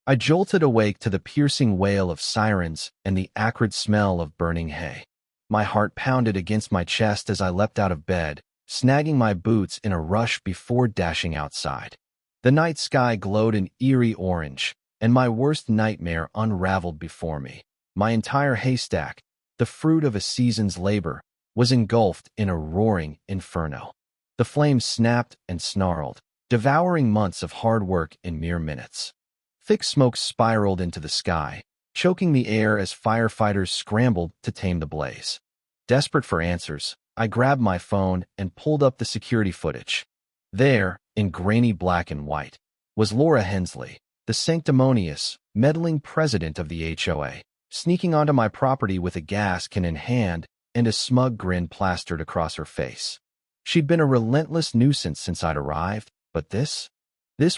I jolted awake to the piercing wail of sirens and the acrid smell of burning hay. My heart pounded against my chest as I leapt out of bed, snagging my boots in a rush before dashing outside. The night sky glowed an eerie orange, and my worst nightmare unraveled before me. My entire haystack, the fruit of a season's labor, was engulfed in a roaring inferno. The flames snapped and snarled, devouring months of hard work in mere minutes. Thick smoke spiraled into the sky, choking the air as firefighters scrambled to tame the blaze. Desperate for answers, I grabbed my phone and pulled up the security footage. There, in grainy black and white, was Laura Hensley, the sanctimonious, meddling president of the HOA, sneaking onto my property with a gas can in hand and a smug grin plastered across her face. She'd been a relentless nuisance since I'd arrived, but this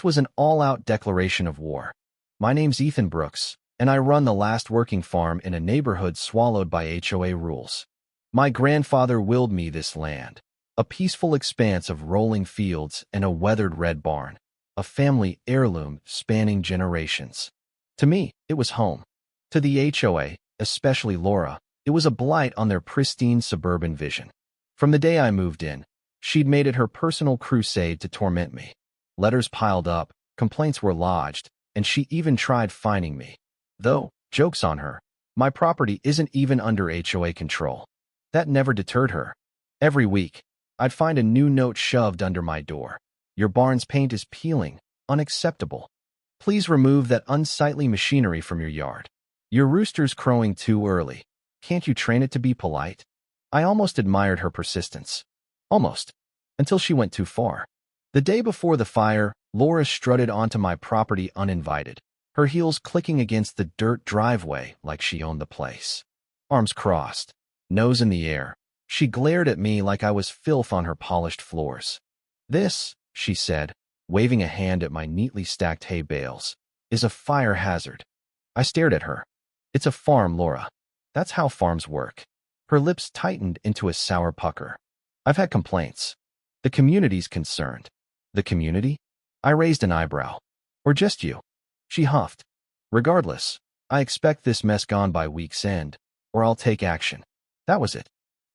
was an all-out declaration of war. My name's Ethan Brooks, and I run the last working farm in a neighborhood swallowed by HOA rules. My grandfather willed me this land, a peaceful expanse of rolling fields and a weathered red barn, a family heirloom spanning generations. To me, it was home. To the HOA, especially Laura, it was a blight on their pristine suburban vision. From the day I moved in, she'd made it her personal crusade to torment me. Letters piled up, complaints were lodged, and she even tried fining me. Though, joke's on her, my property isn't even under HOA control. That never deterred her. Every week, I'd find a new note shoved under my door. Your barn's paint is peeling. Unacceptable. Please remove that unsightly machinery from your yard. Your rooster's crowing too early. Can't you train it to be polite? I almost admired her persistence. Almost. Until she went too far. The day before the fire, Laura strutted onto my property uninvited, her heels clicking against the dirt driveway like she owned the place. Arms crossed, nose in the air, she glared at me like I was filth on her polished floors. This, she said, waving a hand at my neatly stacked hay bales, is a fire hazard. I stared at her. It's a farm, Laura. That's how farms work. Her lips tightened into a sour pucker. I've had complaints. The community's concerned. The community? I raised an eyebrow. Or just you? She huffed. Regardless, I expect this mess gone by week's end, or I'll take action. That was it.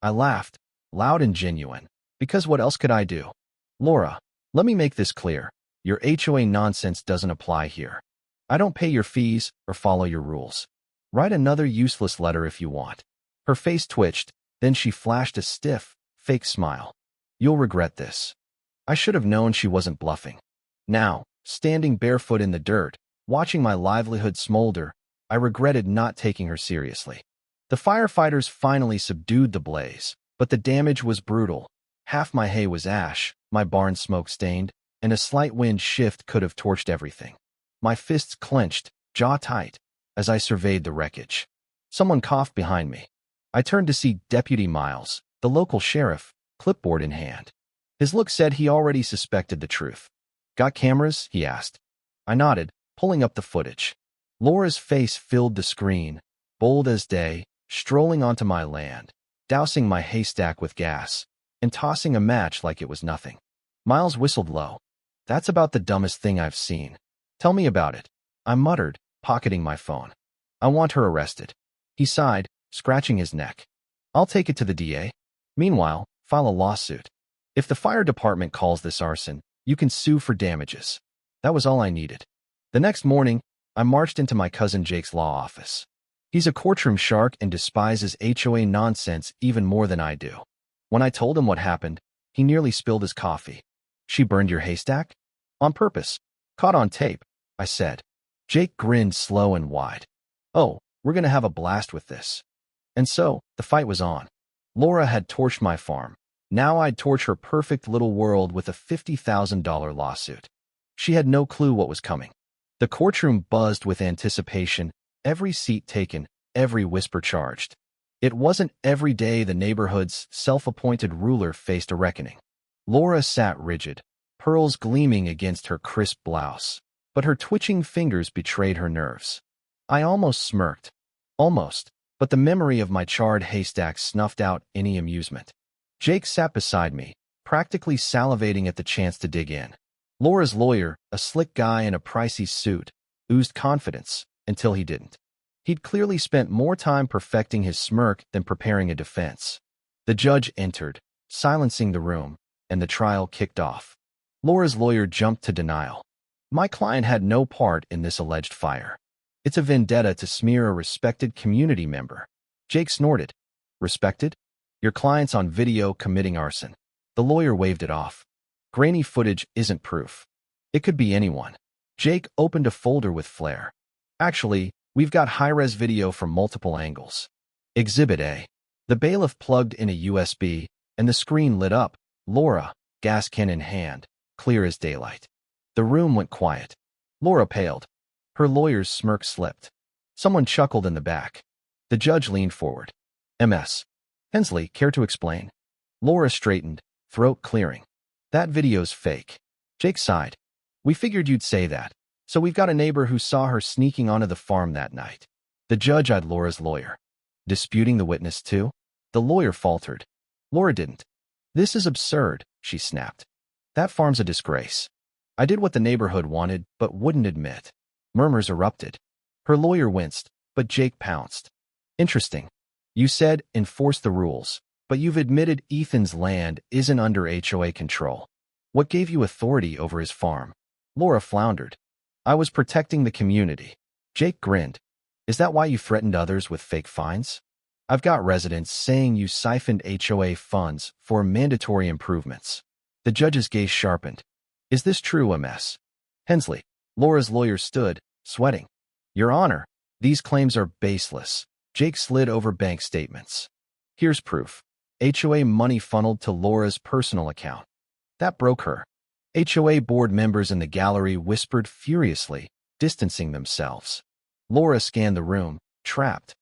I laughed, loud and genuine, because what else could I do? Laura, let me make this clear. Your HOA nonsense doesn't apply here. I don't pay your fees or follow your rules. Write another useless letter if you want. Her face twitched, then she flashed a stiff, fake smile. You'll regret this. I should have known she wasn't bluffing. Now, standing barefoot in the dirt, watching my livelihood smolder, I regretted not taking her seriously. The firefighters finally subdued the blaze, but the damage was brutal. Half my hay was ash, my barn smoke-stained, and a slight wind shift could have torched everything. My fists clenched, jaw tight, as I surveyed the wreckage. Someone coughed behind me. I turned to see Deputy Miles, the local sheriff, clipboard in hand. His look said he already suspected the truth. Got cameras? He asked. I nodded, pulling up the footage. Laura's face filled the screen, bold as day, strolling onto my land, dousing my haystack with gas, and tossing a match like it was nothing. Miles whistled low. That's about the dumbest thing I've seen. Tell me about it. I muttered, pocketing my phone. I want her arrested. He sighed, scratching his neck. I'll take it to the DA. Meanwhile, file a lawsuit. If the fire department calls this arson, you can sue for damages. That was all I needed. The next morning, I marched into my cousin Jake's law office. He's a courtroom shark and despises HOA nonsense even more than I do. When I told him what happened, he nearly spilled his coffee. She burned your haystack? On purpose. Caught on tape, I said. Jake grinned slow and wide. Oh, we're gonna have a blast with this. And so, the fight was on. Laura had torched my farm. Now I'd torch her perfect little world with a $50,000 lawsuit. She had no clue what was coming. The courtroom buzzed with anticipation, every seat taken, every whisper charged. It wasn't every day the neighborhood's self-appointed ruler faced a reckoning. Laura sat rigid, pearls gleaming against her crisp blouse, but her twitching fingers betrayed her nerves. I almost smirked. Almost, but the memory of my charred haystack snuffed out any amusement. Jake sat beside me, practically salivating at the chance to dig in. Laura's lawyer, a slick guy in a pricey suit, oozed confidence, until he didn't. He'd clearly spent more time perfecting his smirk than preparing a defense. The judge entered, silencing the room, and the trial kicked off. Laura's lawyer jumped to denial. My client had no part in this alleged fire. It's a vendetta to smear a respected community member. Jake snorted. Respected? Your client's on video committing arson. The lawyer waved it off. Grainy footage isn't proof. It could be anyone. Jake opened a folder with flair. Actually, we've got high-res video from multiple angles. Exhibit A. The bailiff plugged in a USB, and the screen lit up. Laura, gas can in hand, clear as daylight. The room went quiet. Laura paled. Her lawyer's smirk slipped. Someone chuckled in the back. The judge leaned forward. Ms. Hensley, care to explain? Laura straightened, throat clearing. That video's fake. Jake sighed. We figured you'd say that, so we've got a neighbor who saw her sneaking onto the farm that night. The judge eyed Laura's lawyer. Disputing the witness too? The lawyer faltered. Laura didn't. This is absurd, she snapped. That farm's a disgrace. I did what the neighborhood wanted, but wouldn't admit. Murmurs erupted. Her lawyer winced, but Jake pounced. Interesting. You said enforce the rules, but you've admitted Ethan's land isn't under HOA control. What gave you authority over his farm? Laura floundered. I was protecting the community. Jake grinned. Is that why you threatened others with fake fines? I've got residents saying you siphoned HOA funds for mandatory improvements. The judge's gaze sharpened. Is this true, Ms. Hensley? Laura's lawyer stood, sweating. Your Honor, these claims are baseless. Jake slid over bank statements. Here's proof. HOA money funneled to Laura's personal account. That broke her. HOA board members in the gallery whispered furiously, distancing themselves. Laura scanned the room, trapped.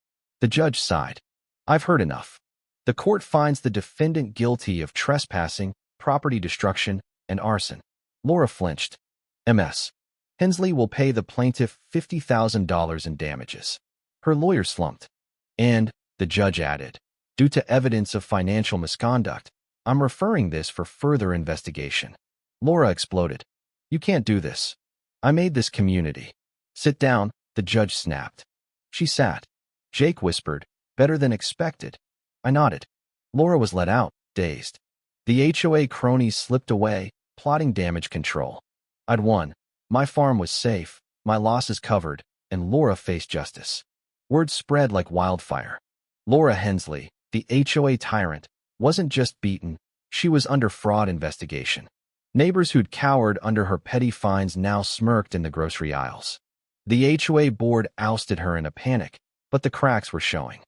The judge sighed. I've heard enough. The court finds the defendant guilty of trespassing, property destruction, and arson. Laura flinched. Ms. Hensley will pay the plaintiff $50,000 in damages. Her lawyer slumped. And, the judge added, due to evidence of financial misconduct, I'm referring this for further investigation. Laura exploded. You can't do this. I made this community. Sit down, the judge snapped. She sat. Jake whispered, better than expected. I nodded. Laura was let out, dazed. The HOA cronies slipped away, plotting damage control. I'd won. My farm was safe, my losses covered, and Laura faced justice. Word spread like wildfire. Laura Hensley, the HOA tyrant, wasn't just beaten, she was under fraud investigation. Neighbors who'd cowered under her petty fines now smirked in the grocery aisles. The HOA board ousted her in a panic, but the cracks were showing.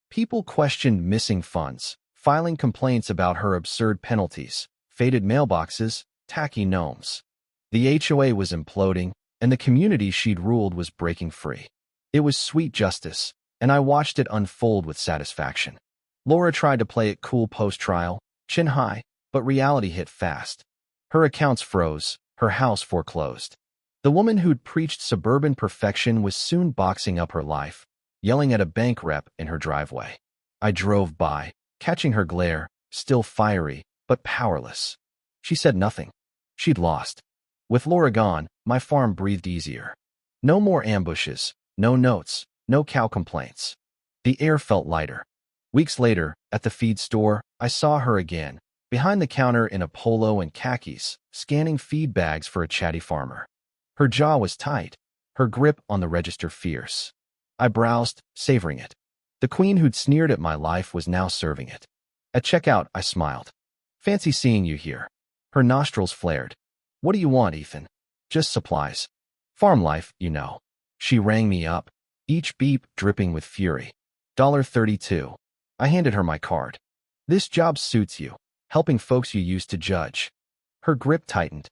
People questioned missing funds, filing complaints about her absurd penalties, faded mailboxes, tacky gnomes. The HOA was imploding, and the community she'd ruled was breaking free. It was sweet justice, and I watched it unfold with satisfaction. Laura tried to play it cool post-trial, chin high, but reality hit fast. Her accounts froze, her house foreclosed. The woman who'd preached suburban perfection was soon boxing up her life, yelling at a bank rep in her driveway. I drove by, catching her glare, still fiery, but powerless. She said nothing. She'd lost. With Laura gone, my farm breathed easier. No more ambushes, no notes, no cow complaints. The air felt lighter. Weeks later, at the feed store, I saw her again, behind the counter in a polo and khakis, scanning feed bags for a chatty farmer. Her jaw was tight, her grip on the register fierce. I browsed, savoring it. The queen who'd sneered at my life was now serving it. At checkout, I smiled. Fancy seeing you here. Her nostrils flared. What do you want, Ethan? Just supplies. Farm life, you know. She rang me up, each beep dripping with fury. $32. I handed her my card. This job suits you, helping folks you used to judge. Her grip tightened.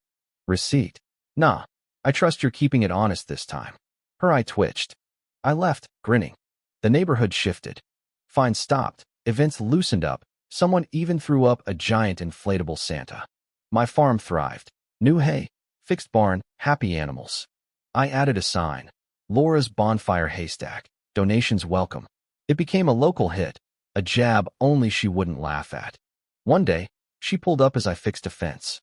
Receipt. Nah, I trust you're keeping it honest this time. Her eye twitched. I left, grinning. The neighborhood shifted. Fines stopped, events loosened up, someone even threw up a giant inflatable Santa. My farm thrived. New hay, fixed barn, happy animals. I added a sign. Laura's bonfire haystack, donations welcome. It became a local hit, a jab only she wouldn't laugh at. One day, she pulled up as I fixed a fence.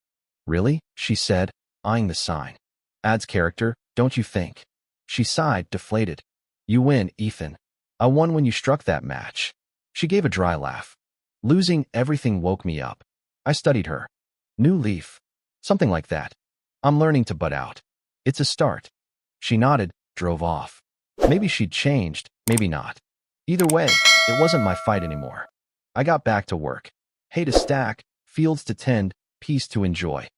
Really? She said, eyeing the sign. Adds character, don't you think? She sighed, deflated. You win, Ethan. I won when you struck that match. She gave a dry laugh. Losing everything woke me up. I studied her. New leaf. Something like that. I'm learning to butt out. It's a start. She nodded, drove off. Maybe she'd changed, maybe not. Either way, it wasn't my fight anymore. I got back to work. Hay to stack, fields to tend, peace to enjoy.